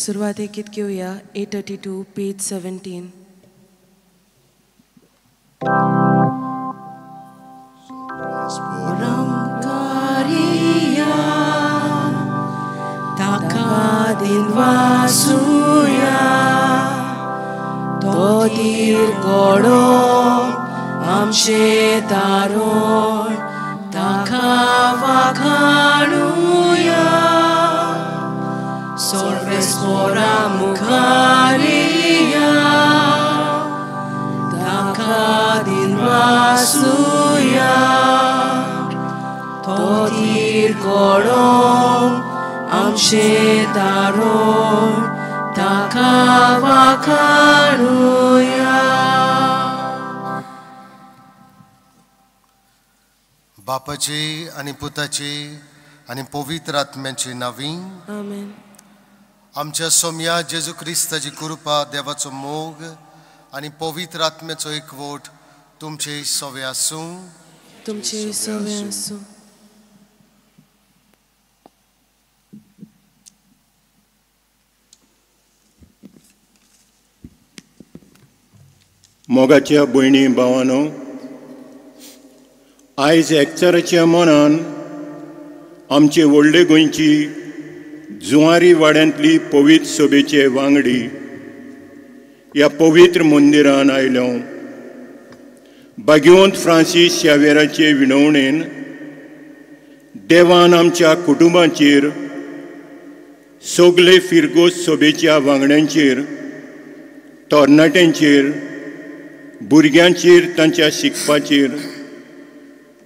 सुरुवातेकीत घेऊया 832 page 17. Takadin wasuya Todir godo amshe daron Takavakanuya Sorves pora mukariya Takadin wasuya Todir godo amshe daron takavakanuya. बापाचे आणि पुताचे आणि पवित्र आत्म्याचे नावी आमेन. आमच्या सोम्या जेजू क्रिस्ताची कृपा देवाचो मोग आणि पवित्र आत्म्याचो एकवट तुमचे सवे आसूं. तुमचे सवे आसूं. मोगाच्या भयणी भावांनो, आयज एकचाराच्या मनान आमचे व्हडले गोंयची जुवारी वाड्यांतली पवित्र सभेचे वांगडी ह्या पवित्र मंदिरान आयलो. भाग्यवंत फ्रांसीस शावेराचे विणवणेन देवान आमच्या कुटुंबाचेर सगळे फिरगोस सभेच्या वांगड्यांचेर तरणाट्यांचेर भुरग्यांचेर तांच्या शिकपाचेर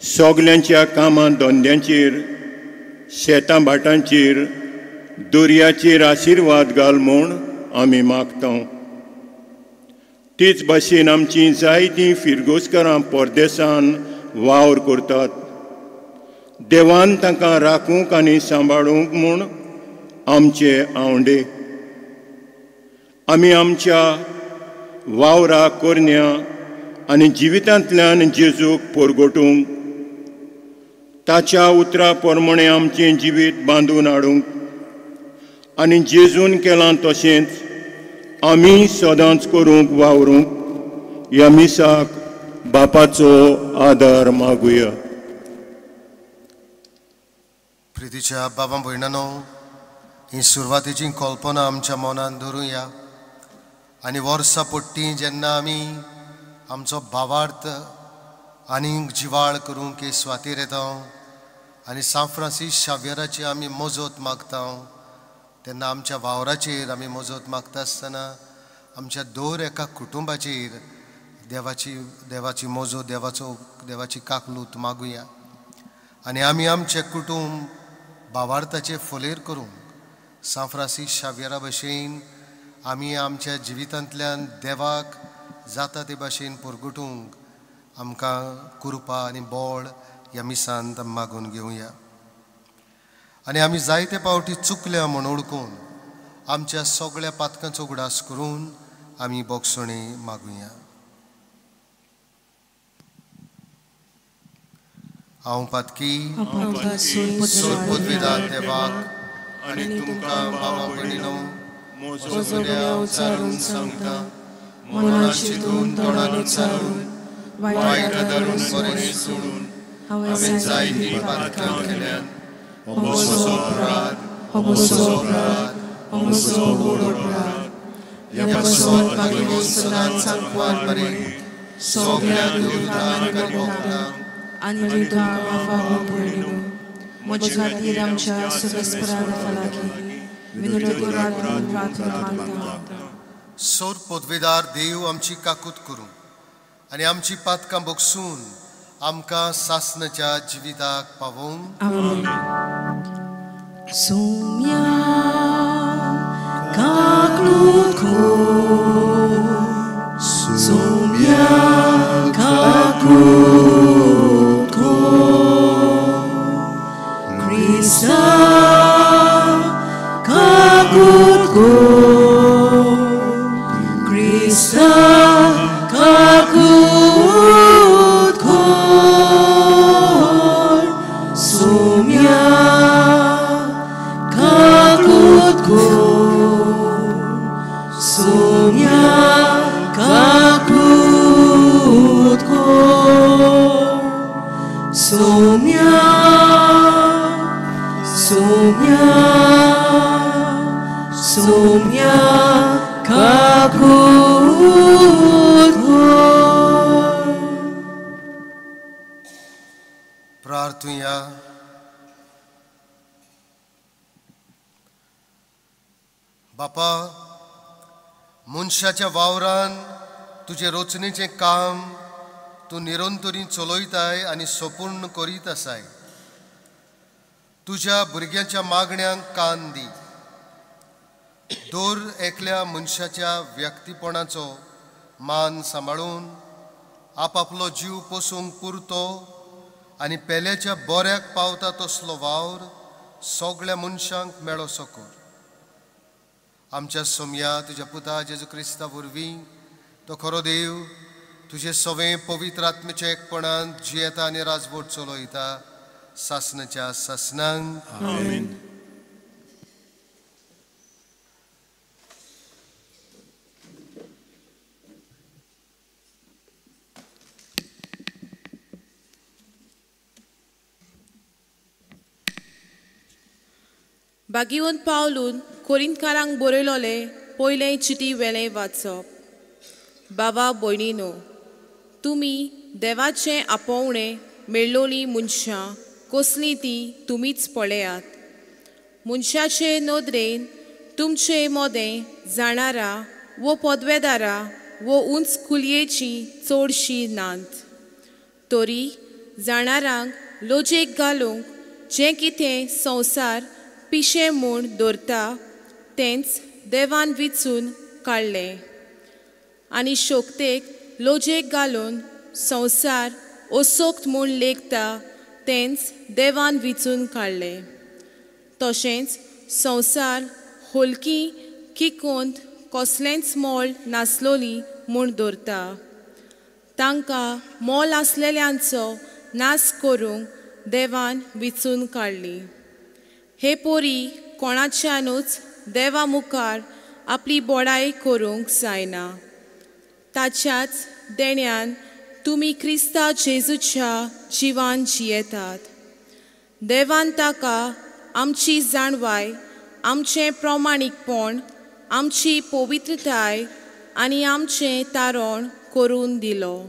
सगल्यांच्या कामां धंद्यांचेर शेतां भाटांचेर दर्याचेर आशिर्वाद घाल म्हूण आमी मागता. तीच भाशेन आमची जायतीं फिरगोसकारां परदेसान वावर करतात. देवान तांकां राखूंक आनी सांबाळूंक म्हूण आमचे आवंडे. आमी आमच्या वावरा करण्या आनी जिवितांतल्यान जेजूक परगटूंक ताच्या उतरा प्रमाणे आमचें जिवीत बांदून हाडूंक आनी जेजून केलां तशेंच आमी सदांच करूंक वावरूंक ह्या मिसाक बापाचो आदार मागुया. प्रितीच्या बाबा भयणांनो, ही सुरवातेची कल्पना आमच्या मनान धरूया आनी वर्सां पडटी जेन्ना आमी आमचो भावार्थ आनीक जिवाळ करूंक हे स्वातेर येता आनी सान फ्रांसीस शावेराची आमी मजत मागता, तेन्ना आमच्या वावराचेर आमी मजत मागता आसतना आमच्या दर एका कुटुंबाचेर देवाची मजत देवाची काकलूत मागुया आनी आमी आमचें कुटुंब भावार्थाचे फुलेर करूंक सान फ्रांसीस शावेरा भशेन आमी आमच्या जिवितांतल्यान देवाक जाता ते भाशेन परगटूंक आमकां कृपा आनी बळ ह्या मिसांत मागून घेवया. आनी आमी जायते पावटी चुकल्या म्हूण ओळखून आमच्या सगळ्या पातकांचो उगडास करून आमी बोगसणी मागुया. हांव पातकी सोरपदविदार देवाक आनी तुमकां बाबा भयणीनो म्हजो उच्चारून सांगता, मनान चिंतून तोंडान उच्चारून वायट धरून बरें सोडून हांवें जायतीं पातकां केल्यात. हो म्हजो अपराध, हो म्हजो व्हड अपराध. ह्या पासून मागीर सदांच सांगपाक बरें सगळ्या देवतांक आनी भक्तांक आनी तुमकां बाबा भयणीनो, म्हजे खातीर आमच्या सुरस्पराधा लागीं विनोदी करून प्रार्थना मागता. सोर पदवेदार देव आमची काकूत करूं आनी आमची पातकां बोगसून आमकां सासणाच्या जिविताक पावोवंक. सोम्या काकलूत कर, सोम्या काकलूत कर, क्रिस्ता काकलूत कर, क्रिस्ता काकलूत कर, सोम्या काकलूत कर. बापा, मनशाच्या वावरान तुझे रोचणेचें काम तूं निरंतरी चलयताय आनी संपूर्ण करीत आसाय. तुज्या भुरग्यांच्या मागण्यांक कान दी. दर एकल्या मनशाच्या व्यक्तीपणाचो मान सांबाळून आपापलो जीव पोसूंक पुरतो आनी पेल्याच्या बऱ्याक पावता तसलो वावर सगळ्या मनशांक मेळो सको. आमच्या सोम्या तुज्या पुता जेजू क्रिस्ता वरवीं तो खरो देव तुजे सवें पवित्र आत्मेच्या एकपणान जियेता आनी राजवट चलयता सासनाच्या सासनांक. आमेन. बागिवंत पावलून कोरिंतकारांक बरयलोले पयलें चिटी वेलें वाचप. बाबा भयणीनो, तुमी देवाचें आपोवणें मेळ्ळोली मनशां कसलीं ती तुमीच पळयात. मनशाचे नदरेन तुमचे मोदें जाणारा वो पदवेदारा वो उंच कुलयेची चडशी नात. तरी जाणारांक लोजेक घालूंक जें कितें संवसार पिशे म्हूण दवरता तेंच देवान विचून काडलें. आनी शोकतेक लोजेक घालून संवसार ओसोक्त म्हूण लेखता तेंच देवान विचून काडलें. तशेंच संवसार होलकी किकोंत कसलेंच मोल नासलोली म्हूण दवरता. तांकां मोल आसलेल्यांचो नास करूंक देवान विचून काडली. हे पोरी कोणाच्यानूच देवा मुखार आपली बोडाय करूंक जायना. ताच्याच देण्यान तुमी क्रिस्ता जेजूच्या जिवान जियेतात. देवान ताका आमची जाणवाय, आमचें प्रामाणीकपण, आमची पवित्रताय आनी आमचें तारण करून दिलो.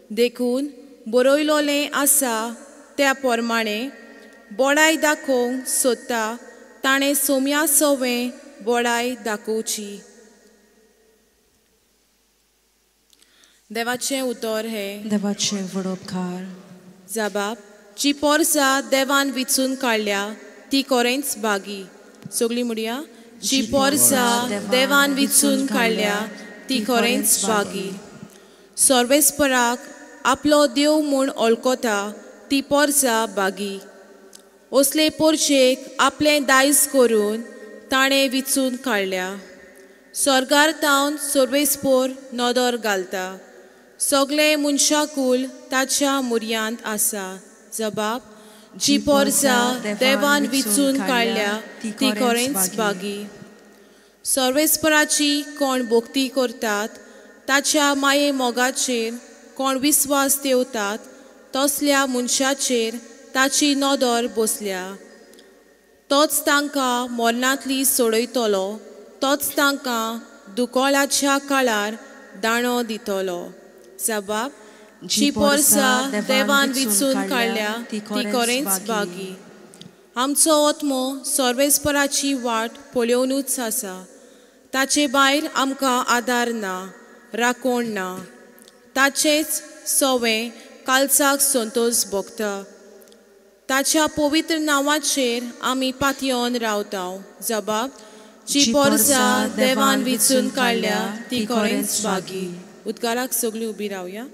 देखून बरयलोलें आसा त्या प्रमाणें बोडाय दाखोवंक सोदता ताणें सोम्या सवें बोडाय दाखोवची. देवाचें उतर हे. देवाचें वडोपकार. जबाब. जी पोरसां देवान विचून काडल्या ती कोरेंच बागी. सगळीं म्हणया. जी पोरसां देवान विचून काडल्या ती कोरेंच बागी. सर्वेस्पराक आपलो देव म्हूण वळखता ती पोरसां बागी. असले पोरशेक आपलें दायज करून ताणें विचून काडल्या. स्वर्गार तावन सर्वेस्पोर नदर घालता. सगळे मनशाकूल ताच्या मुर्यांत आसा. जबाब. जी पोरसां देवान विचून काडल्या ती कोरेंच बागी. सर्वेस्पराची कोण भोक्ती करतात ताच्या माये मोगाचेर कोण विस्वास देवतात तसल्या मनशाचेर ताची नदर बसल्या. तोच तांकां मरणांतली सोडयतलो. तोच तांकां दुकोळाच्या काळार दाणो दितलो. जबाब. जी पोरसां देवान विचून काडल्या ती कोरेंच बागी. आमचो आत्मो सर्वेस्पराची वाट पळोवनूच आसा. ताचे भायर आमकां आदार ना, राखण ना. ताचेच सवें कालचाक संतोश भोगता. ताच्या पवित्र नांवाचेर आमी पातयेवन रावता. जबाब. जी पोरसां देवान विचून काडल्या ती कोरेंच बागी. उद्गाराक सगळीं उबी रावया.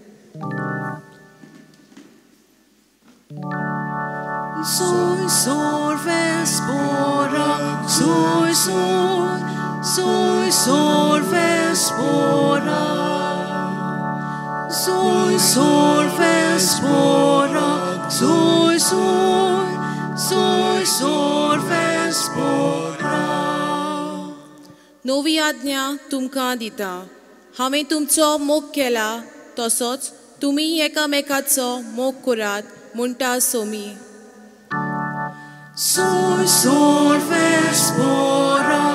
Soy sorvespora, soy sorvespora, soy sorvespora, soy sorvespora. नवी आज्ञा तुमकां दिता. हांवें तुमचो मोग केला तसोच तुमी एकामेकाचो मोग करात म्हणटा Somi. Soy sorvespora,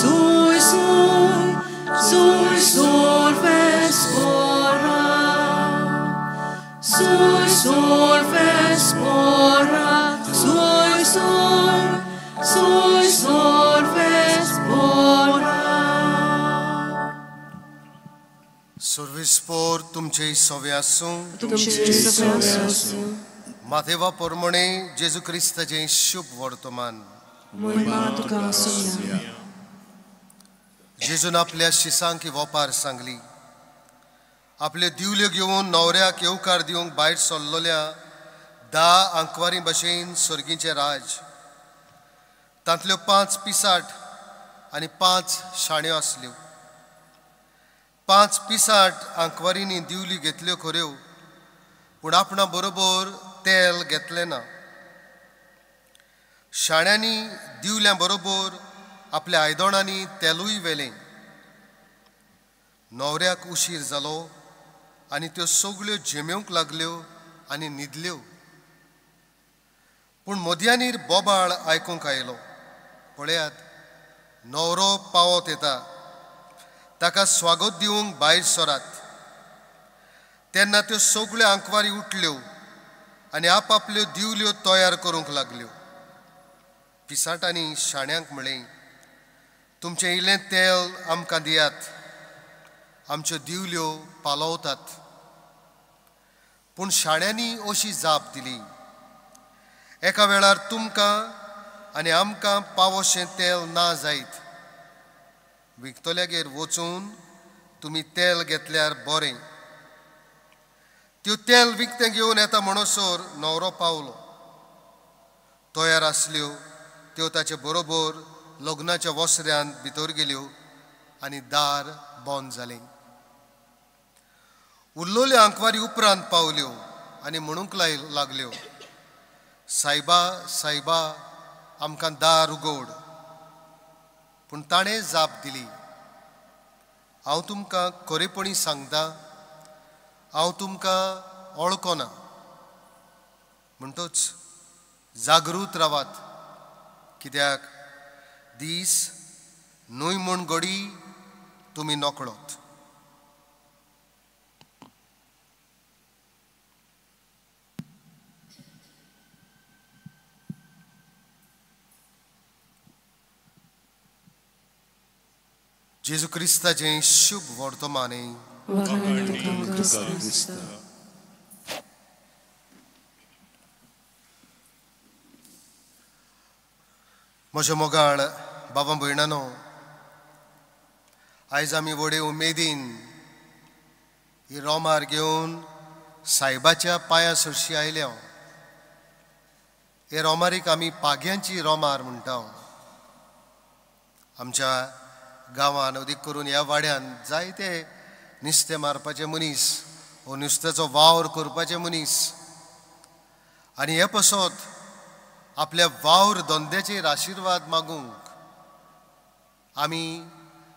soy sorvespora, soy sorvespora, soy sorvespora. सर्विस्पोर तुमचे सवे आसूं तुमचे सगळे आसूं माथेवा पोरमणे जेजू क्रिस्ताचें शुभ वर्तमान महिमा तुका आसूं जेजून आपल्या शिसांक ही वोपार सांगली आपले दिवल्यो घेवन न्हवऱ्याक येवकार दिवंक भायर सरलोल्या 10 आंकवारी भशेन सर्गीचे राज तांतल्यो 5 पिसाट आनी 5 शाण्यो आसल्यो 5 पिसाट आंकवारींनी दिवली घेतल्यो खऱ्यो पूण आपणा बरोबर तेल घेतलें ना शाण्यांनी दिवल्या बरोबर आपल्या आयदोणांनी तेलूय व्हेलें न्हवऱ्याक उशीर जालो आनी त्यो सगळ्यो झेमेवंक लागल्यो आनी न्हिदल्यो पूण मोदयांनीर बोबाळ आयकूंक आयलो पळयात न्हवरो पावत येता ताका स्वागत दिवंक भायर सरात तेन्ना त्यो सगळ्यो आंकवारी उठल्यो आनी आपआपल्यो दिवल्यो तयार करूंक लागल्यो पिसाटांनी शाण्यांक म्हळें तुमचें इल्लें तेल आमकां दियात आमच्यो दिवल्यो पालवतात पूण शाण्यांनी अशी जाप दिली एका वेळार तुमकां आनी आमकां पावोशें तेल ना जायत विकतल्यागेर वचून तुमी तेल घेतल्यार बरें त्यो तेल विकतें घेवन येता म्हणसर न्हवरो पावलो तयार आसल्यो त्यो ताचे बरोबर लग्नाच्या वस्र्यांत भितर गेल्यो आनी दार बंद जालें उरलोल्यो आंकवारी उपरांत पावल्यो आनी म्हणूंक लागल्यो सायबा सायबा आमकां दार उगड पूण ताणें जाप दिली हांव तुमकां खरेपणी सांगता हांव तुमकां वळखना म्हणटच जागृत रावात कित्याक दीस न्हय म्हूण घडी तुमी नकळोत जेजू क्रिस्ताचें शुभ वर्तमाने म्हज्या मोगाळ बाबा भयणानो आयज आमी व्हडे उमेदीन ही रोमार घेवन सायबाच्या पांया सरशी आयल्या हे रोमारीक आमी पाग्यांची रोमार म्हणटा आमच्या गांवांत अदीक करून ह्या वाड्यान जायते नुस्तें मारपाचे मनीस वो नुस्त्याचो वावर करपाचे मनीस आनी हे पसत आपल्या वावर धंद्याचेर आशिर्वाद मागूंक आमी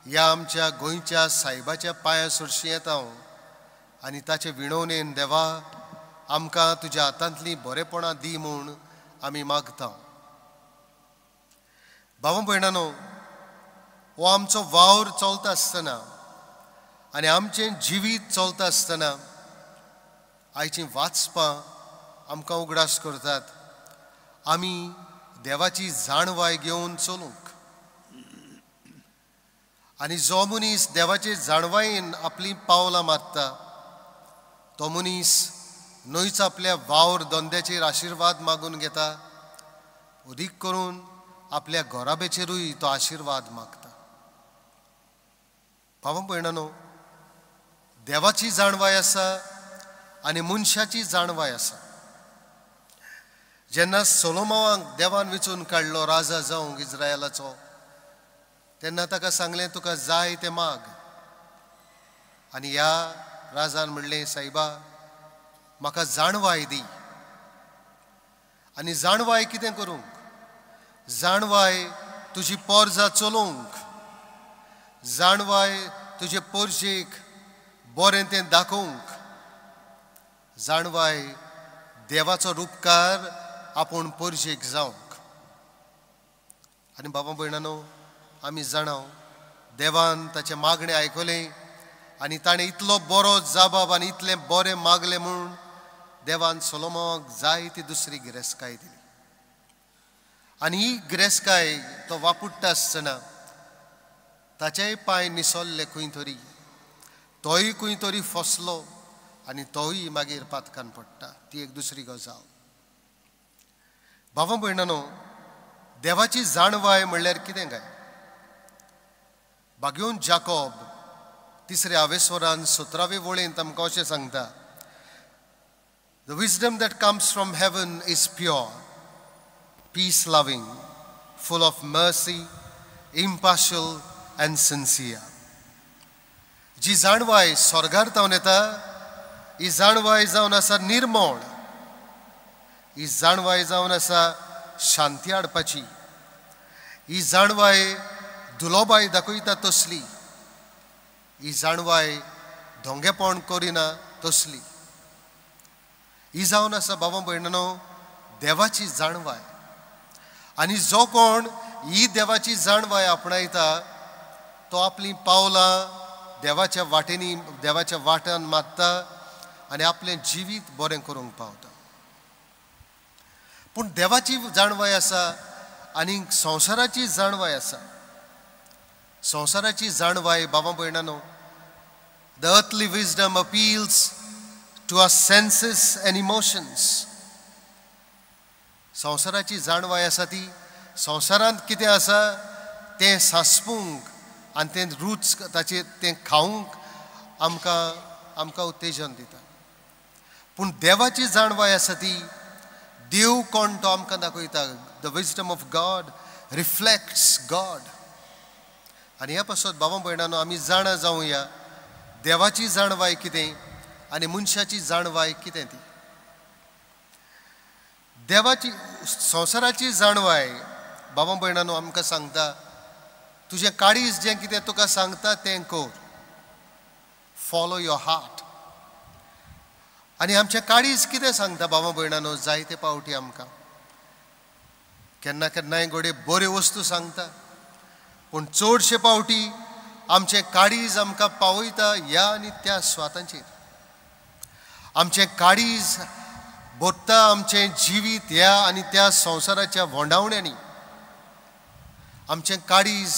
ह्या आमच्या गोंयच्या सायबाच्या पांया सरशी येता आनी ताचे विणवणेन देवा आमकां तुज्या हातांतलीं बरेपणां दी म्हूण आमी मागता भावा भयणानो हो आमचो वावर चलता आसतना आनी आमचें जिवीत चलता आसतना आयचीं वाचपां आमकां उगडास करतात आमी देवाची जाणवाय घेवन चलूंक आनी जो मनीस देवाचे जाणवायेन आपलीं पावलां मारता तो मनीस न्हयच आपल्या वावर धंद्याचेर आशिर्वाद मागून घेता अदीक करून आपल्या घोराबेचेरूय तो आशिर्वाद मागता भावा भयणानो देवाची जाणवाय आसा आनी मनशाची जाणवाय आसा जेन्ना सोलोमोवाक देवान वेंचून काडलो राजा जावंक इस्रायलाचो तेन्ना ताका सांगलें तुका जाय तें माग आनी ह्या राजान म्हणलें सायबा म्हाका जाणवाय दी आनी जाणवाय कितें करूंक जाणवाय तुजी पोरजां चलोवंक जाणवाय तुजे पोरशेक बरें तें दाखोवंक जाणवाय देवाचो रूपकार आपूण पोरशेक जावंक आनी बाबा भयणानो आमी जाणाव देवान ताचें मागणें आयकलें आनी ताणें इतलो बरो जाबाब आनी इतलें बरें मागलें म्हूण देवान सोलोमोवाक जायती दुसरी गिरेस्काय दिली आनी ही गिरेस्काय तो वापुट्टा आसतना ताचेय पांय निसोल्ले खंय तरी तोय खंय तरी फसलो आनी तोय मागीर पातकान पडटा. ती एक दुसरी गजाल. भावां भयणांनो, देवाची जाणवाय म्हणल्यार कितें काय? बागयोन जाकोब 3 आवेस्वरान 17वे वळेंत आमकां अशें सांगता, The wisdom that comes from heaven is pure, peace-loving, full of mercy, impartial and sincere. जी जाणवाय स्वर्गांतल्यान येता, ही जाणवाय जावन आसा निर्मळ, ही जाणवाय जावन आसा शांती हाडपाची, ही जाणवाय दुलोबाय दाखयता तसली, ही जाणवाय धोंगेपण करिना तसली. ही जावन आसा भावां भयणांनो देवाची जाणवाय. आनी जो कोण ही देवाची जाणवाय आपणायता तो आपली पावलां देवाच्या वाटेनी देवाच्या वाट्यान मारता आनी आपलें जिवीत बरें करूंक पावता. पूण देवाची जाणवाय आसा आनी संवसाराची जाणवाय आसा. संवसाराची जाणवाय भावां भयणांनो, The earthly wisdom appeals to our senses and emotions. संवसाराची जाणवाय आसा ती संवसारांत कितें आसा तें सांसपूंक आनी तें रूच ताचें तें खावंक आमकां उत्तेजन दिता. पूण देवाची जाणवाय आसा ती देव कोण तो आमकां दाखयता. The wisdom of God reflects God. आनी ह्या पासत भावां भयणांनो आमी जाणा जावया देवाची जाणवाय कितें आनी मनशाची जाणवाय कितें ती. देवाची संवसाराची जाणवाय भावां भयणांनो आमकां सांगता तुजें काळीज जें कितें तुका सांगता तें कर. Follow your heart. आनी आमचें काळीज कितें सांगता भावां भयणांनो, जायते पावटी आमकां केन्ना केन्नाय घोडे बऱ्यो वस्तू सांगता, पूण चडशे पावटी आमचें काळीज आमकां पावयता ह्या आनी त्या स्वातांचेर. आमचें काळीज बोत्ता आमचें जिवीत ह्या आनी त्या संवसाराच्या भोंडावण्यांनी. आमचें काळीज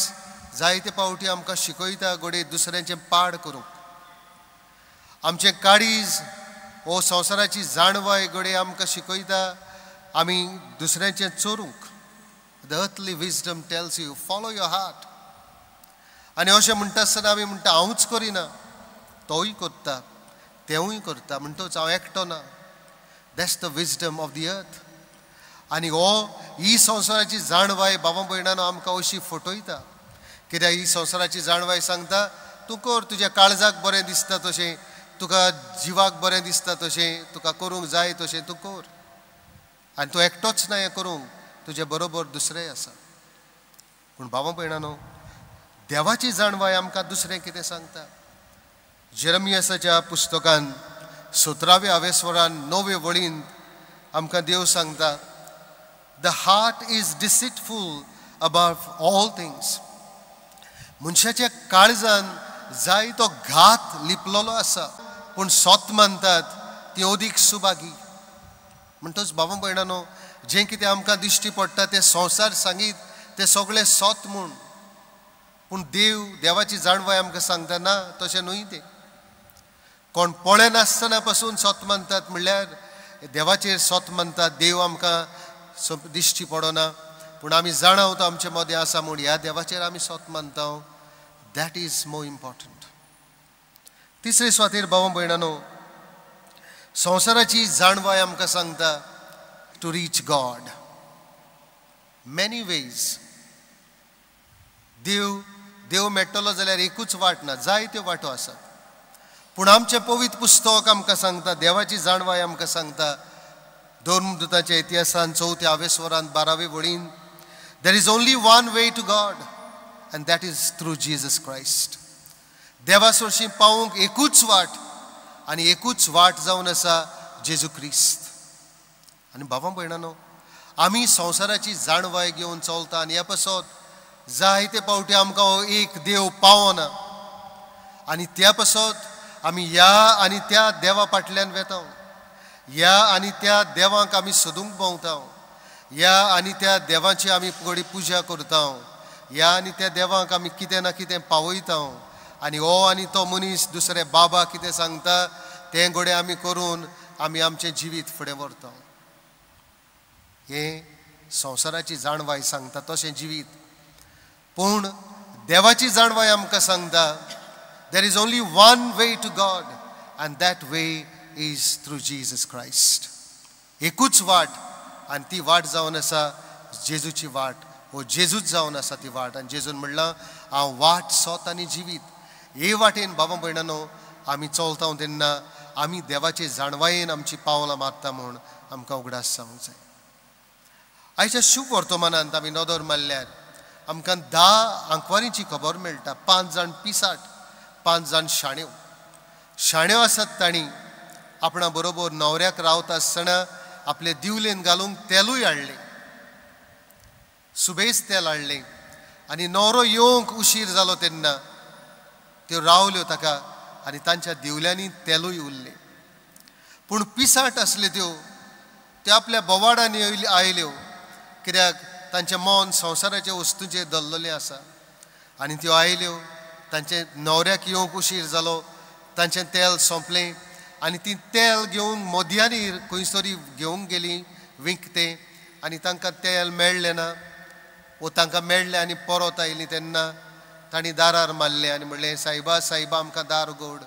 जायते पावटी आमकां शिकयता घोडे दुसऱ्यांचें पाड करूंक. आमचें काळीज हो संवसाराची जाणवाय घोडे आमकां शिकयता आमी दुसऱ्यांचें चोरूंक. The earthly wisdom tells you follow your heart. आनी अशें म्हणटा आसतना आमी म्हणटा हांवूच करिना, तोय करता, तेवूय करता, म्हणटच हांव एकटो ना. That's the wisdom of the earth. आनी ही संवसाराची जाणवाय भावां भयणांनो आमकां अशी फटयता. कित्याक ही संवसाराची जाणवाय सांगता तूं कर, तुज्या काळजाक बरें दिसता तशें, तुका जिवाक बरें दिसता तशें, तुका करूंक जाय तशें तूं कर. आनी तूं एकटोच ना हें करूंक, तुजे बरोबर दुसरेंय आसा. पूण भावां भयणांनो देवाची जाणवाय आमकां दुसरें कितें सांगता. जेरमियासाच्या पुस्तकान 17वे आवेस्वरान 9वे वळींत आमकां देव सांगता, the heart is deceitful above all things. मनशाच्या काळजान जाय तो घात लिपलेलो आसा, पूण सोत मानतात ती ओदीक सुभागी. म्हणटच भावां भयणांनो जें कितें आमकां दिश्टी पडटा तें संवसार सांगीत तें सगळें सोत म्हूण. पूण देवाची जाणवाय आमकां सांगता ना तशें न्हय तें. कोण पळय नासतना पासून सोत मानतात म्हणल्यार देवाचेर सोत मानतात, देव आमकां दिश्टी पडना, पूण आमी जाणाव तो आमचे मदें आसा म्हूण ह्या देवाचेर आमी सोत मानता. That is more important. तिसरे सुवातेर भावां भयणांनो संवसाराची जाणवाय आमकां सांगता to reach God. Many ways देव मेळटलो जाल्यार एकूच वाट ना, जायत्यो वाटो आसात. पूण आमचें पवित्र पुस्तक आमकां सांगता, देवाची जाणवाय आमकां सांगता धर्मदुताच्या इतिहासान 4थ्या आवेस्वरान 12वे वळीन, there is only one way to God and that is through Jesus Christ. देवा सोरशीं पावूंक एकूच वाट आनी एकूच वाट जावन आसा जेजू क्रिस्त. आनी भावां भयणांनो आमी संवसाराची जाणवाय घेवन चलता आनी ह्या पासत जायते पावटी आमकां हो एक देव पावना आनी त्या पासत आमी ह्या आनी त्या देवा फाटल्यान वेता. ह्या आनी त्या देवाक आमी सोदूंक भोंवता. ह्या आनी त्या देवाची आमी घडी पुजा करता. ह्या आनी त्या देवाक आमी कितें ना कितें पावयता आनी हो आनी तो मनीस दुसरे बाबा कितें सांगता तें घोडे आमी करून आमी आमचें जिवीत फुडें व्हरता. हें संवसाराची जाणवाय सांगता तशें जिवीत. पूण देवाची जाणवाय आमकां सांगता there is only one way to God and that way is through Jesus Christ. एकूच वाट आनी ती वाट जावन आसा जेजूची वाट. हो जेजूच जावन आसा ती वाट. आनी जेजून म्हणलां हांव वाट सोत आनी जिवीत. हे वाटेन बाबा भयणानो आमी चलता तेन्ना आमी देवाचे जाणवायेन आमची पावलां मारता म्हूण आमकां उगडास जावंक जाय. आयच्या शुभ वर्तमानांत आमी नदर मारल्यार आमकां 10 आंकवारीची खबर मेळटा. 5 जाण पिसाट, 5 जाण शाण्यो. शाण्यो आसात तांणी आपणा बरोबर न्हवऱ्याक रावता आसतना आपले दिवलेन घालूंक तेलूय हाडलें, सुबेज तेल हाडलें. आनी न्हवरो येवंक उशीर जालो तेन्ना त्यो रावल्यो ताका आनी तांच्या दिवल्यांनी तेलूय उरलें. पूण पिसाट आसल्यो त्यो आपल्या बोवाडांनी आयल्यो कित्याक तांचें मन संवसाराच्या वस्तूंचेर दल्ललें आसा. आनी त्यो आयल्यो, तांचे न्हवऱ्याक येवंक उशीर जालो, तांचें तेल सोंपलें आनी ती तेल घेवन मोदयांनी खंयसरी घेवंक गेलीं विकतें आनी तांकां तेल मेळ्ळें ना. वो तांकां मेळ्ळें आनी परत आयलीं तेन्ना तांणी दारार मारलें आनी म्हणलें सायबा सायबा आमकां दार उगड.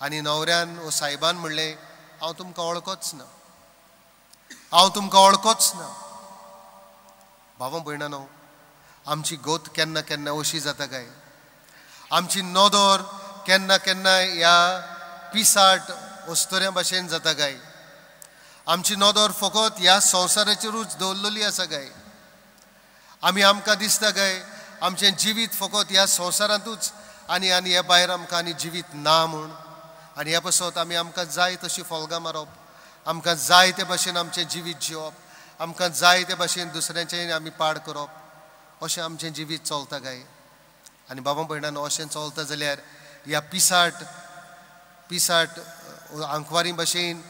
आनी न्हवऱ्यान वो सायबान म्हणलें हांव तुमकां वळखच ना, हांव तुमकां वळखच ना. भावां भयणानो आमची गोत केन्ना केन्ना अशी जाता काय. आमची नदर केन्ना केन्ना ह्या पिसाट वस्तुऱ्या भाशेन जाता काय. आमची नदर फकत ह्या संवसाराचेरूच दवरलेली आसा काय. आमकां दिसता काय आमचें जिवीत फकत ह्या संवसारांतूच आनी हे भायर आमकां आनी जिवीत ना म्हूण. आनी ह्या पासत आमकां जाय तशी फोलगां मारप, आमकां जाय ते भाशेन आमचें जिवीत जिवप, आमकां जाय ते भाशेन दुसऱ्यांचें आमी पाड करप, अशें आमचें जिवीत चलता काय. आनी बाबा भयणानो अशें चलता जाल्यार ह्या पिसाट आंकवारी भाशेन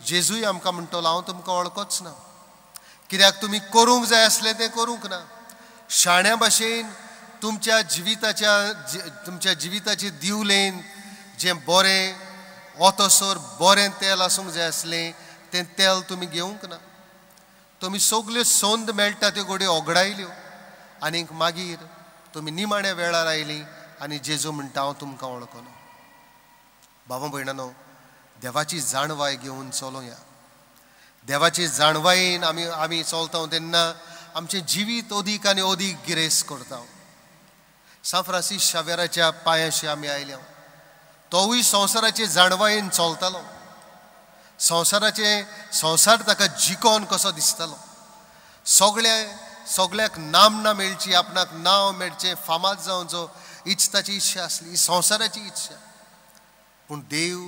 जेजूय आमकां म्हणटलो हांव तुमकां वळखच ना, कित्याक तुमी करूंक जाय आसलें तें करूंक ना. शाण्या भाशेन तुमच्या जिविताचे दिवलेन जें बरें ओतोसर बरें तेल आसूंक जाय आसलें तें तेल तुमी घेवंक ना. तुमी सगल्यो संद मेळटा त्यो घोड्यो ओगडायल्यो आनीक मागीर तुमी निमाण्या वेळार आयलीं आनी जेजू म्हणटा हांव तुमकां वळखना. बाबा भयणानो देवाची जाणवाय घेवन चलोया. देवाची जाणवायेन आमी चलता तेन्ना आमचें जिवीत अदीक आनी अदीक गिरेस्त करता. सान फ्रांसीस शावेराच्या पांयाशी आमी आयल्या. तोवूय संवसाराचे जाणवायेन चलतालो. संवसार ताका जिकोन कसो दिसतालो. सगळ्याक नामना मेळची, आपणाक नांव मेळचें, फामाद जावचो हीच ताची इच्छा आसली, ही संवसाराची इच्छा. पूण देव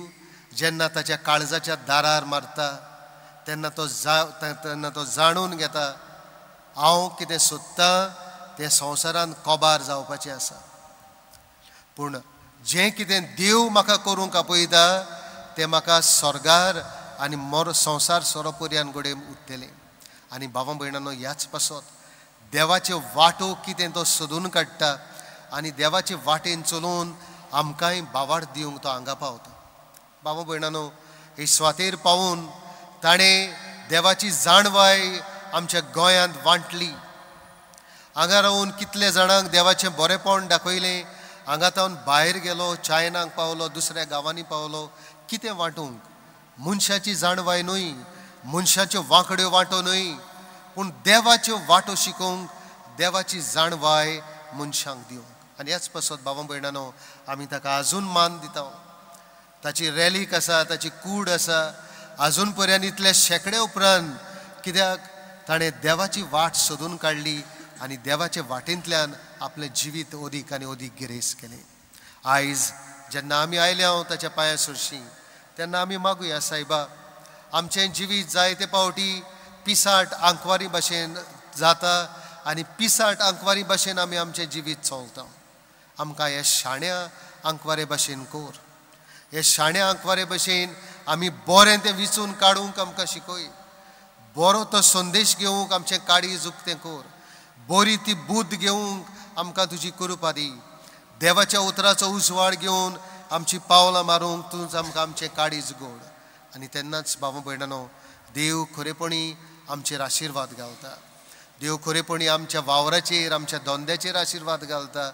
जेन्ना ताच्या काळजाच्या दारार मारता तेन्ना तो जाणून घेता हांव कितें सोदतां तें संवसारान कोबार जावपाचें आसा. पूण जें कितें देव म्हाका करूंक आपयता तें म्हाका स्वर्गार आनी संवसार सोरोपर्यंत घोडे उरतलें. आनी बाबा भयणानो ह्याच पासत देवाच्यो वाटो कितें तो सोदून काडटा आनी देवाचे वाटेन चलून आमकांय बावाड दिवंक तो हांगा पावता. बाबा भयणानो हे स्वातेर पावून ताणें देवाची जाणवाय आमच्या गोंयांत वांटली. हांगा रावून कितले जाणांक देवाचें बरेंपण दाखयलें. हांगा तावन भायर गेलो, चायनाक पावलो, दुसऱ्या गांवांनी पावलो, कितें वांटूंक. मनशाची जाणवाय न्हय, मनशाच्यो वांकड्यो वांटो न्हय, पूण देवाच्यो वाटो शिकोवंक देवाची जाणवाय मनशांक दिवंक. आनी ह्याच पासत बाबा भयणानो आमी ताका आजून मान दिता. ताची रॅलीक आसा, ताची कूड आसा आजून पर्यंत इतले शेकडे उपरांत, कित्याक ताणें देवाची वाट सोदून काडली आनी देवाचे वाटेंतल्यान आपलें जिवीत अदीक आनी अदीक गिरेस्त केलें. आयज जेन्ना आमी आयल्या ताच्या पांयां सरशीं तेन्ना आमी मागुया सायबा आमचें जिवीत जायते पावटी पिसाट आंकवारी भाशेन जाता आनी पिसाट आंकवारी भाशेन आमी आमचें जिवीत चलता. आमकां हे शाण्या आंकवारे भाशेन कोर. हे शाण्या आंकवारे भाशेन आमी बरें तें विचून काडूंक आमकां शिकय. बरो तो संदेश घेवंक आमचें काळीज उक्तें कोर. बरी ती बुद्ध घेवंक आमकां तुजी कृपा दी. देवाच्या उतराचो उजवाड घेवन आमची पावलां मारूंक तूंच आमकां आमचें काळीज घोड. आनी तेन्नाच भाव भयणानो, देव खरेपणी आमचेर आशिर्वाद घालता. देव खरेपणी आमच्या वावराचेर, आमच्या धंद्याचेर आशिर्वाद घालता.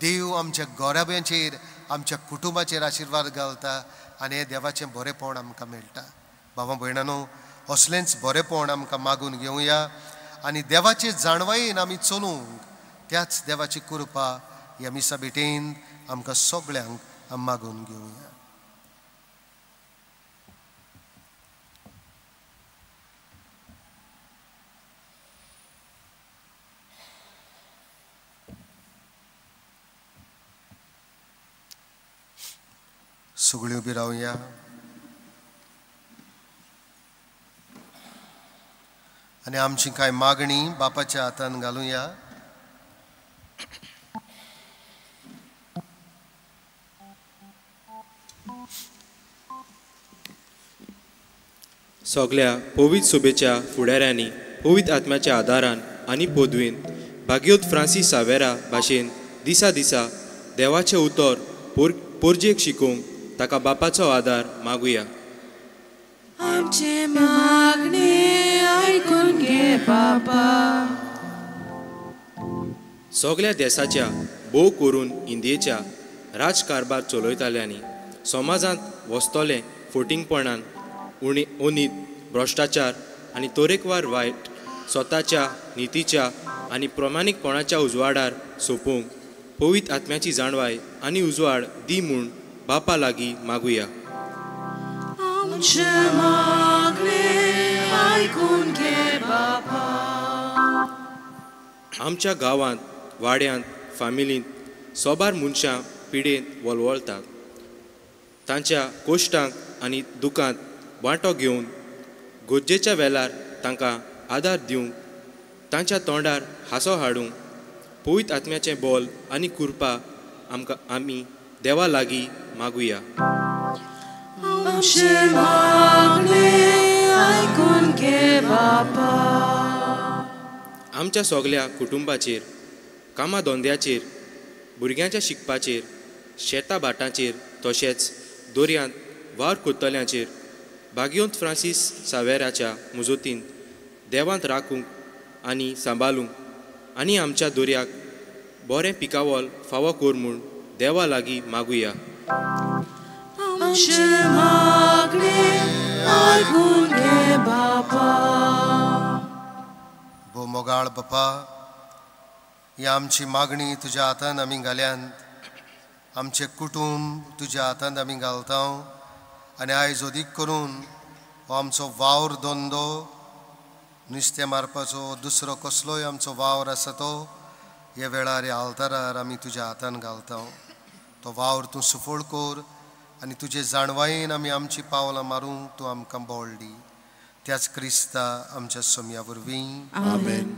देव आमच्या गोराब्यांचेर, आमच्या कुटुंबाचेर आशिर्वाद घालता. आनी हें देवाचें बरेंपण आमकां मेळटा. भाव भयणानो, असलेंच बरेंपण आमकां मागून घेवया आनी देवाचे जाणवायेन आमी चलूंक त्याच देवाची कृपा ह्या मिसा भेटेन आमकां सगळ्यांक मागून घेवया. सगळीं उबी रावया. आनी आमची कांय मागणी बापाच्या हातान घालुया. सगळ्या पवित्र सुबेच्या फुडाऱ्यांनी पवित्र आत्म्याच्या आदारान आनी पदवीन भाग्योत फ्रांसीस सावेरा भाशेन दिसा दिसा देवाचें उतर पोरजेक शिकोवंक ताका बापाचो आदार मागुया. आमचे मागणे आयकून घे बाबा. सगळ्या देशाच्या भोव करून इंडियेच्या राजकारभार चलयताल्यांनी समाजांत वस्तोले फटिंगपणान उणीत भ्रश्टाचार आनी तरेकवार वायट स्वताच्या नितीच्या आनी प्रमाणीकपणाच्या उजवाडार सोंपोवंक पवित्र आत्म्याची जाणवाय आनी उजवाड दी म्हूण बापा लागीं मागुया. आमचे मागणे आयकून घे बाबा. आमच्या गांवांत वाड्यांत फामिलींत सोबार मनशां पिडेंत वळवळतात. तांच्या कोश्टांक आनी दुखांत वांटो घेवन गोज्जेच्या वेळार तांकां आदार दिवंक तांच्या तोंडार हांसो हाडूंक पवित्र आत्म्याचें बोल आनी कृपा आमी देवा लागीं मागुया. आमचे मागणे आयकून घे बाबा. आमच्या सगळ्या कुटुंबाचेर, कामा धंद्याचेर, भुरग्यांच्या शिकपाचेर, शेतां भाटांचेर तशेंच दर्यांत वावर कोत्तल्यांचेर भाग्योंत फ्रांसीस सावेराच्या मुजतीन देवांत राखूंक आनी सांबाळूंक आनी आमच्या दर्याक बरें पिकावळ फावो कोर म्हूण देवा लागीं मागुया. आमचे मागणे आयकून घे बाबा. भो मोगाळ बापा, ही आमची मागणी तुज्या हातान आमी घाल्यांत. आमचे कुटुंब तुज्या हातान आमी घालता आनी आयज अदीक करून हो आमचो वावर धंदो, नुस्तें मारपाचो, दुसरो कसलोय आमचो वावर आसा तो ह्या वेळार ह्या आल्तारार आमी तुज्या हातान घालता. तो वावर तूं सुफळ कोर आनी तुजे जाणवायेन आमी आमची पावलां मारूंक तूं आमकां बोळ दी. त्याच क्रिस्ता आमच्या सोम्या वरवीं. आमेन.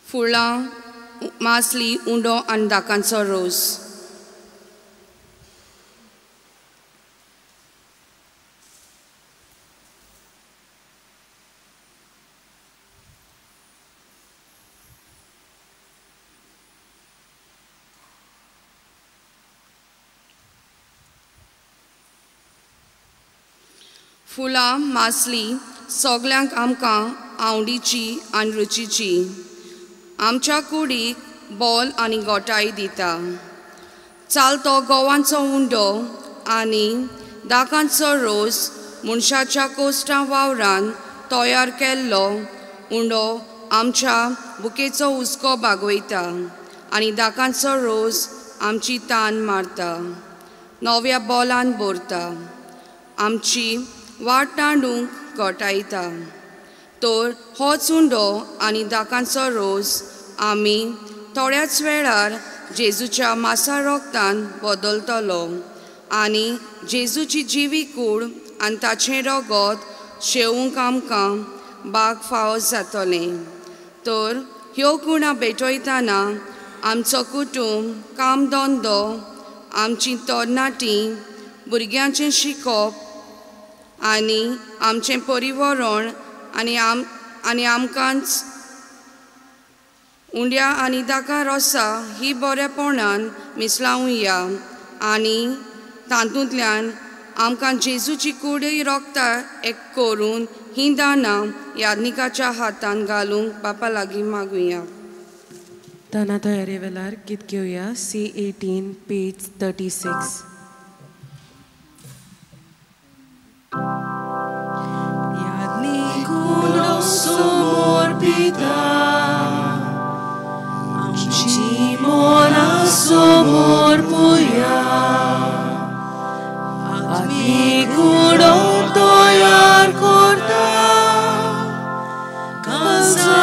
फुलां, मासली, उंडो आनी दाकांचो रोस. फुलां, मासली सगल्यांक आमकां आवडीची आनी रुचीची. आमच्या कुडीक बोल आनी गोटाय दिता. चालतो गोवांचो उंडो आनी दाकांचो रोस मनशाच्या कोश्टां वावरान तयार केल्लो उंडो आमच्या बुकेचो हुस्को भागयता आनी दाकांचो रोस आमची तान मारता, नव्या बोलान भरता, आमची वाट तांडूंक घोटायता. तर होच उंडो आनी दाकांचो रोस आमी थोड्याच वेळार जेजूच्या मासा रोगतान बदलतलो आनी जेजूची जिवी कूड आनी ताचें रगत शेवूंक आमकां बाग फावो जातलें. तर ह्यो कुणां भेटयतना आमचो कुटुंब, काम धंदो, आमची तरणाटीं, भुरग्यांचें शिकोवप आनी आमचें परिवरण आनी आनी आमकांच उंड्या आनी दाका रोसा ही बरेपणान मिसळावया आनी तातूंतल्यान आमकां जेजूची कुडी रोगता एक करून ही दानां याज्ञिकाच्या हातान घालूंक बापा लागीं मागुया. दाना तयारी वेळार गीत घेवया C18 पेज 36. याज्ञिकुडो समोर पिता आमची मोना समोर पोया याज्ञिकुडो तयार करता काळजा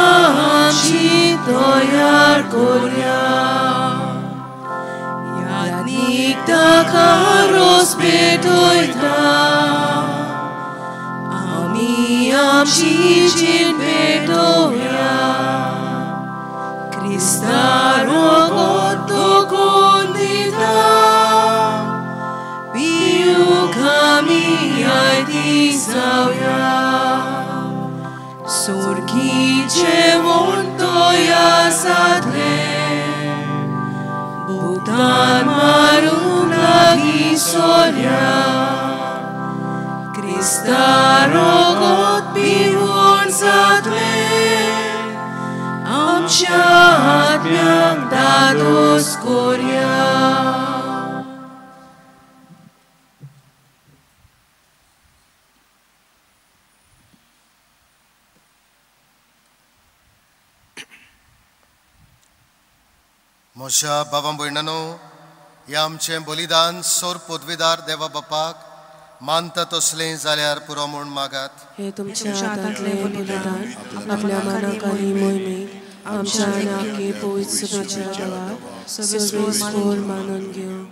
आमची तयार कोरया याज्ञिक ताका रोस भेटयता आमी आमची जीण भेटोवया क्रिस्ता रोगोत तोकोन दिता पियूंक आमी आयती जावया सोर्गी जेवण तयार जातलें भुतान मारूंक लागीं सोरया क्रिस्ता रोगोत पिवण जातलें आमच्या आत्म्यांक दादोस कोरया. म्हज्या बाबां भयणांनो, हें आमचें बलिदान सोर पदवीदार देवा बापाक मानता तसलें जाल्यार पुरो म्हूण मागात. हे तुमच्या हातांतलें बलिदान आपल्या मनाक आनी मोहिमेक आमच्या नाके पवित्र देवाक सर्वेस्पोर मानून घेवं.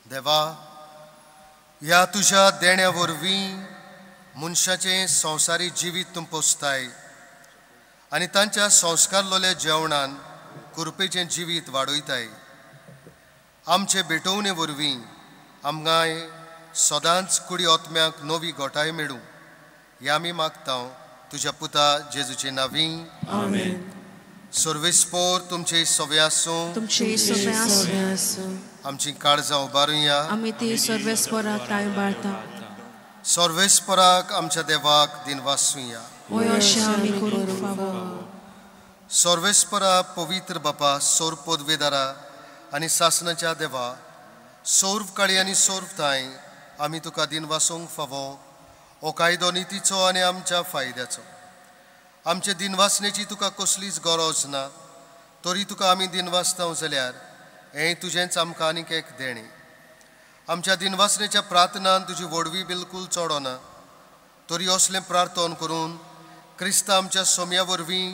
देवा, ह्या तुज्या देण्या वरवीं मनशाचें संवसारी जिवीत तूं पोसताय आनी तांच्या संस्कारलोल्या जेवणान कुरपेचें जिवीत वाडयताय. आमचे भेटोवणे वरवीं आमकां सदांच कुडी ओतम्याक नवी गोठाय मेळूं हें आमी मागता तुज्या पुता जेजूचे नांवीं. आमेन. सर्वेस्पोर तुमचे सवे आसूं. तुमचे सवे आसूं. आमची काळजां उबारुया. आमी ती सर्वेस्पराक कायबारता. सर्वेस्पराक आमच्या देवाक दिनवासूया. ओय अशें आमी करूंक फावो. सर्वेस्परा पवित्र बापा, सोर पदवेदारा आनी सासनाच्या देवा, सोर्व काळी आनी सोर्व थाय आमी तुका दिनवासूंक फावो. हो कायदो नितीचो आनी आमच्या फायद्याचो. आमचे दिनवासनेची तुका कसलीच गरज ना, तरी तुका आमी दिनवासता जाल्यार हें तुजेंच आमकां आनीक एक देणें. आमच्या दिनवासनेच्या प्रार्थनान तुजी वडवी बिलकूल चोडना, तरी असलें प्रार्थन करून क्रिस्ता आमच्या सोम्या वरवीं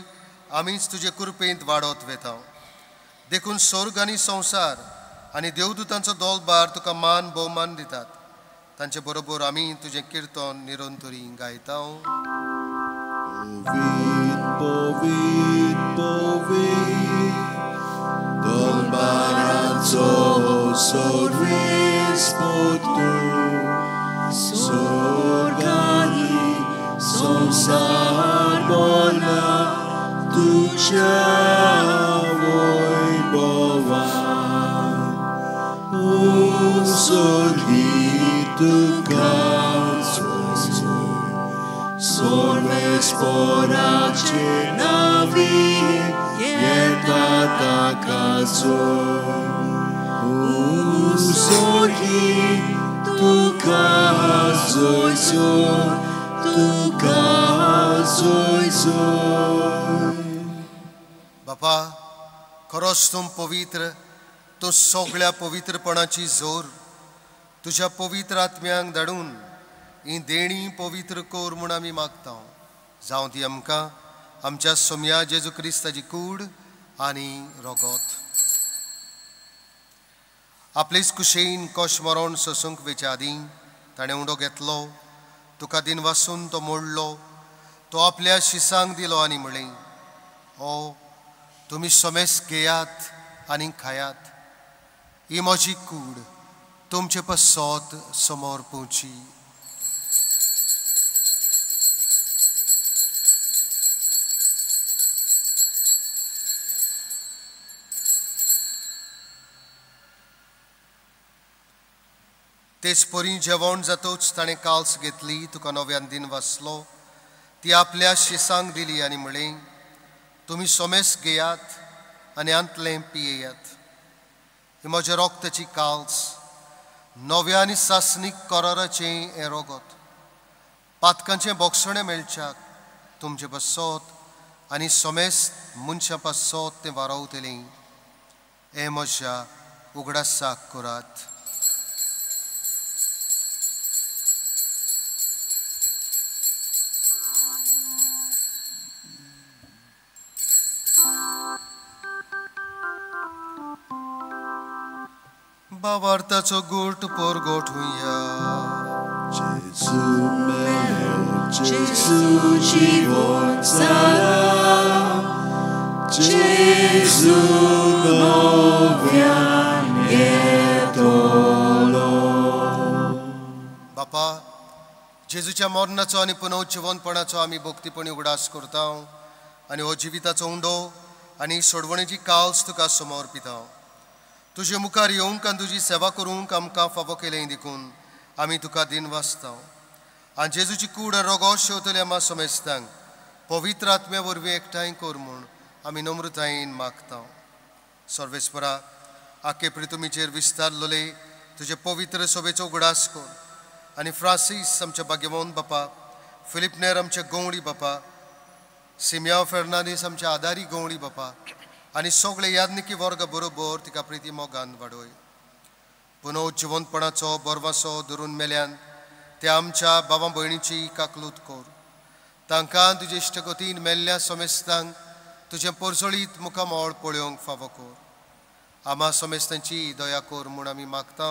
आमीच तुजे कृपेंत वाडत वेता. देखून स्वर्ग आनी संवसार आनी देवदूतांचो दोलबार तुका मान भोवमान दितात. तांचे बरोबर आमी तुजें किर्तन निरंतरी गायता. दोलबाराचो सर्वेस्पोर तूं स्वर्ग आनी संवसार बोला तुज्या वैभवान. O sorgi tuka सर्वेस्पोराचे नांवीं येता ताका जोर. O sorgi tuka जोर जोर तुका जोर जोर. बापा, खरोच तूं पवित्र. तूं सगळ्या पवित्रपणाची जोर तुज्या पवित्र आत्म्यांक धाडून ही देणी पवित्र कोर म्हूण आमी मागता. जावं ती आमकां आमच्या सोम्या जेजू क्रिस्ताची कूड आनी रोगोत. आपलेच कुशेन कोश मरोन सोसूंक वेच्या आदीं ताणें उंडो घेतलो. तुका दिन वासून तो मोडलो. तो आपल्या शिसांक दिलो आनी म्हळें, हो तुमी सोमेस घेयात आनी खायात. ही म्हजी कूड तुमचे पसत समोर पोवची. तेच परी जेवण जातूच ताणें काल्स घेतली, तुका नव्यान दिन वाचलो, ती आपल्या शिसांक दिली आनी म्हळें, तुमी सोमेस घेयात आनी अंतलें पियेयात. ही म्हज्या रोगताची काल्स, नव्या आनी सासणीक कराराचें हें रोगत. पातकांचें बोगसणें मेळच्याक तुमचे बसोत आनी सोमेस मनशां पासोत तें वारोवतलीं. हें म्हज्या उगडासाक करात. भावार्थाचो घोट परगोठुया. Jesu meleo, Jesu żywot zala, Jesu nowian jedolo. बापा, जेजूच्या मरणाचो आनी पुनरुज्जीवनपणाचो आमी भक्तीपणी उगडास करता आनी हो जिविताचो उंडो आनी सोडवणेची काल्स तुका समर्पिता. तुजे मुखार येवंक आनी तुजी सेवा करूंक आमकां फावो केलें देखून आमी तुका दिन वाचता. आनी जेजूची कूड रोगो शेवतले आमा सोमेस्तांक पवित्र आत्मे वरवीं एकठांय कर म्हूण आमी नम्रतायेन मागता. सर्वेस्परा, आख्खे पृथ्वीचेर विस्तारलोले तुजे पवित्र सभेचो उगडास कर आनी फ्रांसीस आमचे भाग्यवान बापा, फिलिप नेर आमचे गवळी बापा, सिमिया फेर्नांदीस आमचे आदारी गवळी बापा आनी सगळे यादनिकी वर्ग बरोबर तिका प्रिती मोगान वाडोय. पुनरुज्जीवनपणाचो बरवासो धरून मेल्यान त्या आमच्या भावा भयणीची काकलूत कर. तांकां तुजे इश्टगतीन मेल्ल्या सोमेस्तांक तुजें परजळीत मुखामोळ पळोवंक फावो कर. आमा सोमेस्तांची दया कर म्हूण आमी मागता.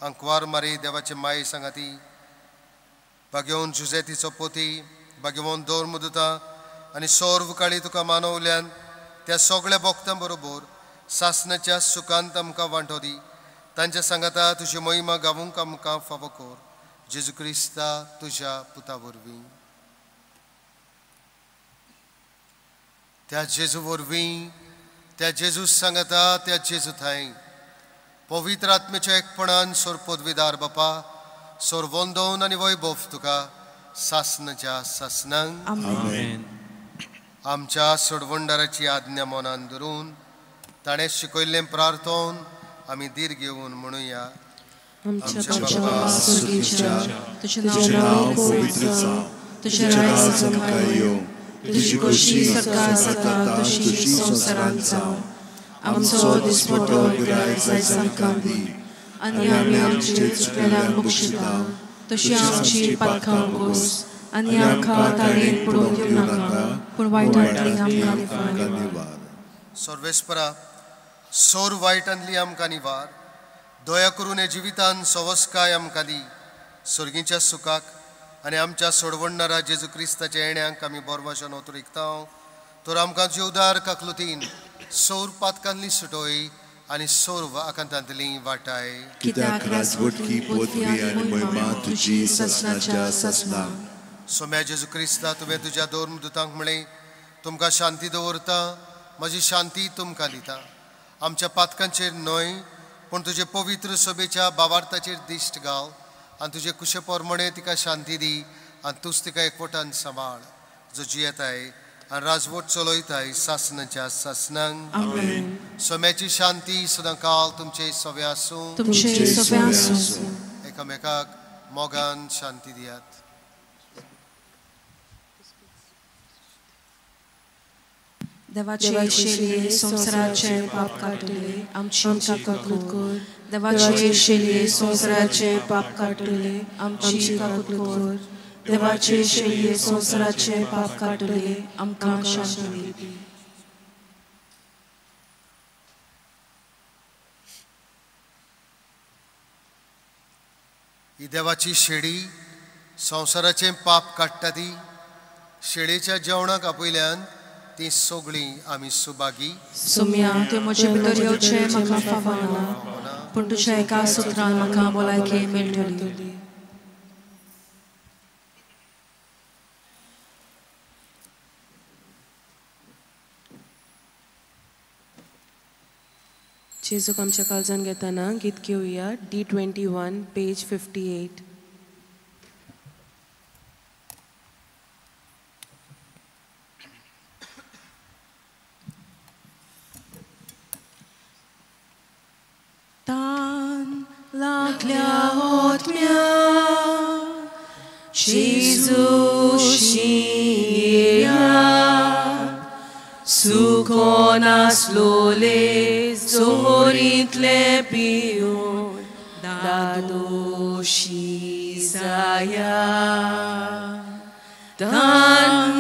अंकवार मारी देवाचे माये सांगाती, भाग्यवन जुजेतीचो पोती, भाग्यवन दोर मुदता आनी सर्व काळी तुका मानवल्यान त्या सगळ्या भक्तां बरोबर सासणाच्या सुखांत आमकां वांटो दी. तांच्या सांगाता तुजी महिमा गावूंक आमकां फावो कर. जेजू क्रिस्ता तुज्या पुता वरवीं. त्या जेजू वरवीं, त्या जेजू सांगाता, त्या जेजू थंय पवित्र आत्मेच्या एकपणान सोर पदवीदार बापा, सोर वंदन आनी वैभव तुका सासणाच्या सासणांक. आमेन. आमच्या सोडवणदाराची आज्ञा मनान धरून ताणें शिकयल्लें प्रार्थोन आमी दीर घेवन म्हणुया. आमच्या बाबा स्वर्गीच्या, तुझें नांव पवित्र जावं, तुझें राज्य सकाळ येवं, तुझी कशी सकाळ जाता तशी संवसारांत जावं. आमचो दिसपटो गिरायक आयज आमकां दी आनी आमी आमचे चुकलेल्यांक बक्षिता तशी आमची पातकां घोस आनी आमकां ताणेन पडोवंक दिवं नाका, पूण वायटांतली आमकां निवार. सर्वेस्परा, सोर वायटांतली आमकां निवार. दया करून हे जिवितान सवस्काय आमकां दी. सर्गीच्या सुखाक आनी आमच्या सोडवणदारा जेजू क्रिस्ताच्या येण्याक आमी बरभाशेन ओतुरिकता. तर आमकां जीवदार काकलुतीन सोर पातकांतली सुटोय आनी सोर आकांतांतली वाटाय. कित्याक राजवटकी पदवी आनी महिमा तुजी ससनाच्या ससनाक. सोम्या जेजू क्रिस्ता, तुवें तुज्या दोर मुदतांक म्हळें, तुमकां शांती दवरता, म्हजी शांती तुमकां दिता. आमच्या पातकांचेर न्हय पूण तुजे पवित्र सभेच्या भावार्थाचेर दिश्ट घाल आनी तुजे कुशे पोरमणे तिका शांती दी आनी तूंच तिका एकवटान सांबाळ, जो जियेताय आनी राजवट चलयताय सासणाच्या सासनांक. सोम्याची शांती सदां काळ तुमचे सवे आसूं. एकामेकाक मोगान शांती दियात. देवाचे शेलये संवसाराचे पाप काटले आमची काकूत कर. देवाचे शेलये संवसाराचे पाप काटले आमची काकूत कर. देवाचे शेलये संवसाराचे पाप काटले आमकां शांती दी. ही देवाची शेळी संवसाराचे पाप काडटा ती. शेळयेच्या जेवणाक आपयल्यान ती सगळी आमी सुभागी. सोम्या, तूं म्हजे भितर येवचें म्हाका फावो ना, पूण तुज्या एका सुत्रान म्हाका भलायकी मेळटली. जेजूक आमच्या काळजान घेताना गीत घेऊया D21 पेज 58. तान लागल्या ओतम्या जेजूशी सुखोन आसलोले जोरीतले पिऊन दादोशी जाया तान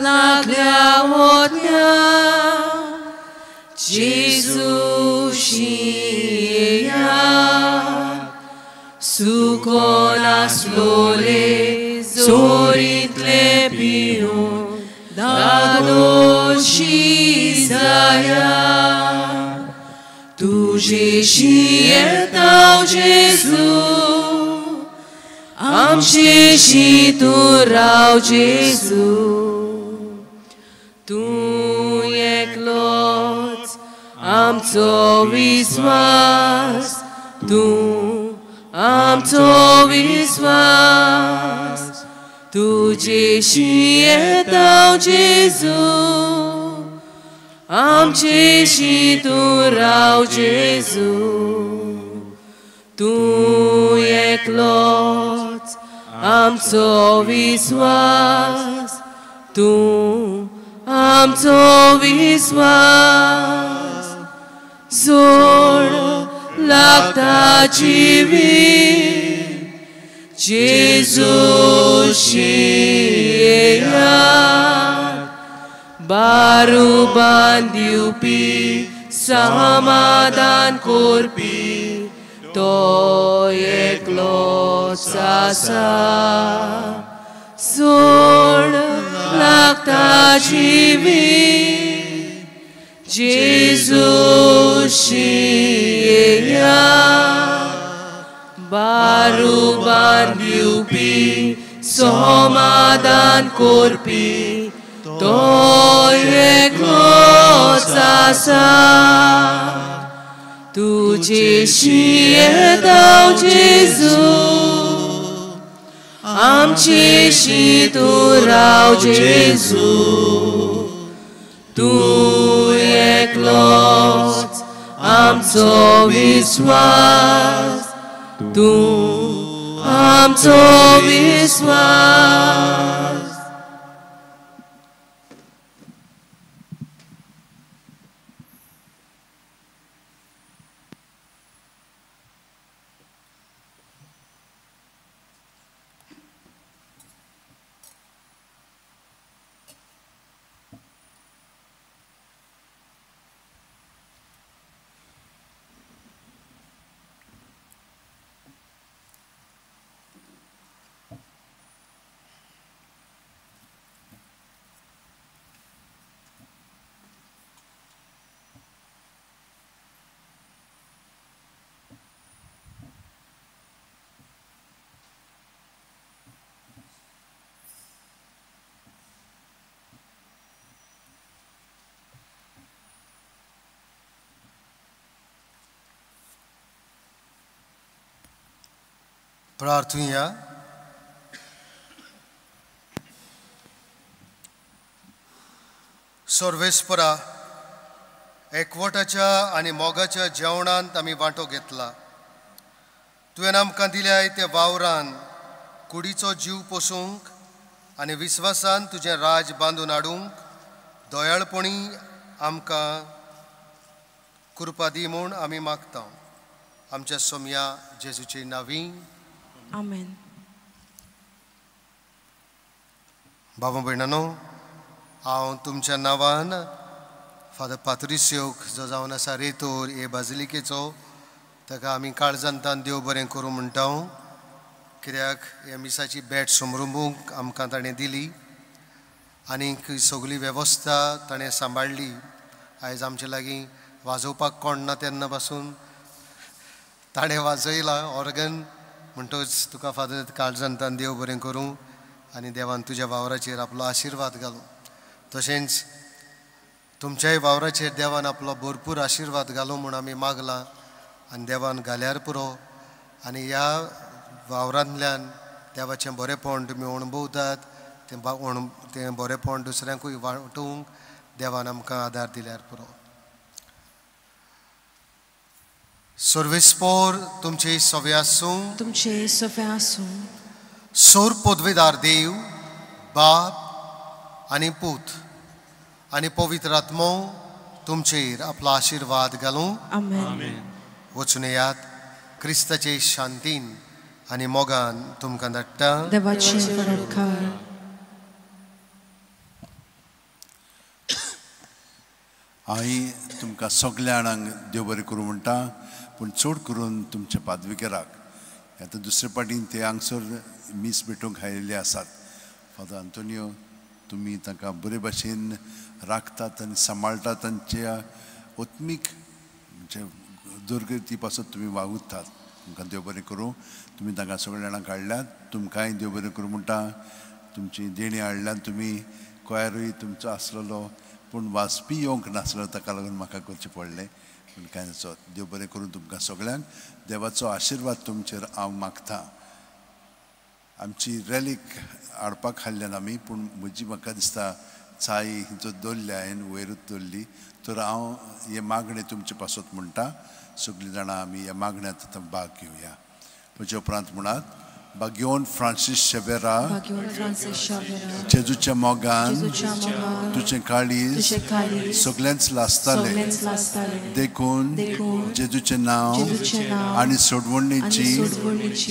लागल्या ओतम्या जेजूशी सुखोन आसलोले जोरीतले पिऊन दादोशी जाया तुझेशी येताव जेजू आमचेशी तू राव जेजू तू एकलोच आमचो विश्वास तू आमचो विश्वास तुझेशी येताव जेजू आमचेशी तू राव जेजू तू एकलोच आमचो विश्वास तू आमचो विश्वास जोड लागता जिवीत जेजूशी बारुबान दिवपी समाधान कोरपी तो एकलोच आसा सोड लागता जिवीत जेजूशी बारुबान दिवपी समाधान कोरपी तो एकलोच आसा तुझेशी येताव जेजू आमचेशी तू राव जेजू तू एकलोच आमचो विश्वास तू आमचो विश्वास प्रार्थूया सर्वेस्परा एकवटाच्या आनी मोगाच्या जेवणांत आमी वांटो घेतला तुवें आमकां दिल्या त्या वावरान कुडीचो जीव पोसूंक आनी विस्वासान तुजें राज बांदून हाडूंक दोयाळपणी आमकां कृपा दी म्हूण आमी मागता आमच्या सोम्या जेजूचे नांवी आमेन. बाबा भयणानो हांव तुमच्या नांवान फादर पात्रिसियोक जो जावन आसा रेतोर हे बाजिलिकेचो ताका आमी काळजांतान देव बरें करूं म्हणटा कित्याक हे मिसाची भेट समरुंबूंक आमकां ताणें दिली आनीक सगळी वेवस्था ताणें सांबाळली. आयज आमचे लागीं वाजोवपाक कोण ना तेन्ना पासून ताणें वाजयला ऑर्गन म्हणटच तुका फादर काळजांतान देव बरें करूं आनी देवान तुज्या वावराचेर आपलो आशिर्वाद घालूं. तशेंच तुमच्याय वावराचेर देवान आपलो भरपूर आशिर्वाद घालूं म्हूण आमी मागलां आनी देवान घाल्यार पुरो आनी ह्या वावरांतल्यान देवाचें बरेंपण तुमी अणभवतात तें बरेंपण दुसऱ्यांकूय वांटूंक देवान आमकां आदार दिल्यार पुरो. सर्वेस्पोर तुमचे सवे आसूं. तुमचे सवे आसूं. सोर पदवेदार देव बाप आनी पूत आनी पवित्र आत्मो तुमचेर आपलो आशिर्वाद घालूं. आमेन. वचून येयात. क्रिस्ताचे शांतीन आनी मोगान तुमकां धाडटा. देवाचे बरोबर. हांवें तुमकां सगल्या जाणांक देव बरें करूं म्हणटा पूण चड करून तुमच्या पादविकेराक आतां दुसरे पाटीन ते हांगसर मीस भेटूंक आयिल्ले आसात. फादर आंतोनियो तुमी तांकां बरे भाशेन राखतात आनी सांबाळटात तांच्या ओत्मीक म्हणजे दुर्गती पासून तुमी वावुरतात. तुमकां देव बरें करूं. तुमी तांकां सगळ्या जाणांक हाडल्यात. तुमकांय देव बरें करूं म्हणटा. तुमची देणी हाडल्यान तुमी कोयरूय तुमचो आसलेलो पूण वाचपी येवंक नासलो ताका लागून म्हाका करचें पडलें. पूण कांय नसो. देव बरें करून तुमकां सगळ्यांक देवाचो आशिर्वाद तुमचेर हांव मागतां. आमची रॅलीक हाडपाक हाडल्यान आमी पूण म्हजी म्हाका दिसता चाय हिंचो दवरल्या हांवें वयरूच दवरली तर हांव हे मागणे तुमचे पासत म्हणटा. सगळीं जाणां आमी ह्या मागण्यांत आतां भाग घेवया. म्हजे उपरांत म्हणात. बागियोन फ्रांसीस शेवेरा जेजूच्या मोगान तुझें काळीज सगळ्यांच लासतालें देखून जेजूचें नांव आनी सोडवणेची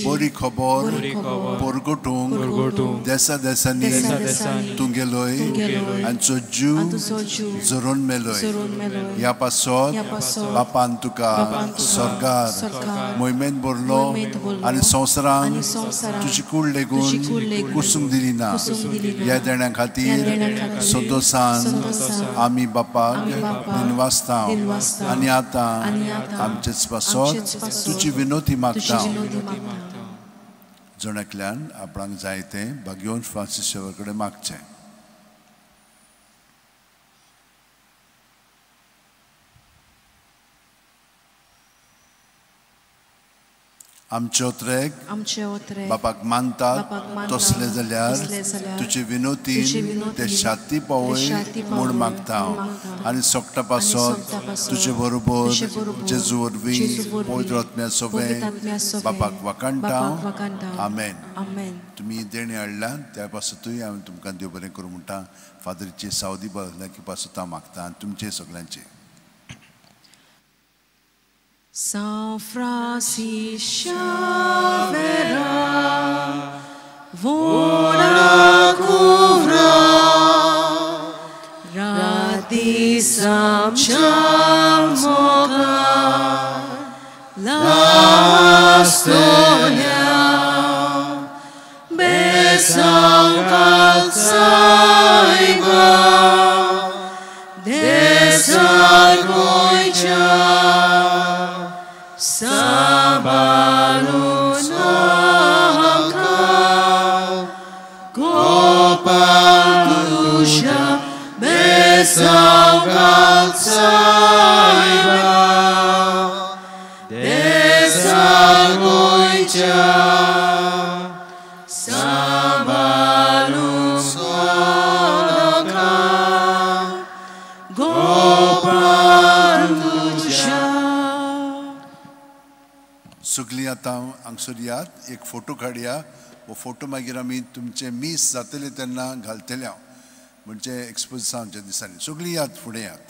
बरी खबर परगटूंक देसा देसांनी तुंगेलोय आनी जीव जरून मेलोय. ह्या पासत बापान तुका स्वर्गार मोहिमेन भरलो आनी संवसारांत तुजी कूड लेगून कुसूंक दिली ना. ह्या देण्या खातीर सदोसान आमी बापाक दिनवासता आनी आतां आमचेच पासत तुजी विनोती मागता. जणांतल्यान आपणाक जाय तें बागियोन फ्रांसीस शेवेरा कडेन मागचें. आमचे उतरेक बापाक मानतात तसले जाल्यार तुजे विनोतीन ते शांती पावय म्हूण मागता आनी सोगटा पासत तुजे बरोबर जेजू वरवीं पवित्र आत्म्या सोबे बापाक वखणटा. आमेन. तुमी देणी हाडल्यान त्या पासतूय हांवें तुमकां देव बरें करूं म्हणटा. फादरीची सावदी बाकी पासत हांव मागता आनी तुमचे सगळ्यांचे. São Francisco Xaviera, vora cuvra, rati sam moga, la storia, besam calzaiba, desargoicha. Sabalun Aka Gopal-kusha Besam Kalsaiba Desargoicha Sabalun Aka Gopal-kusha. सगळीं आतां हांगसर यात. एक फोटो काडया. वो फोटो मागीर आमी तुमचे मीस जातले तेन्ना घालतले हांव म्हणजे एक्सपोजिसांच्या दिसांनी. सगळीं यात फुडें यात.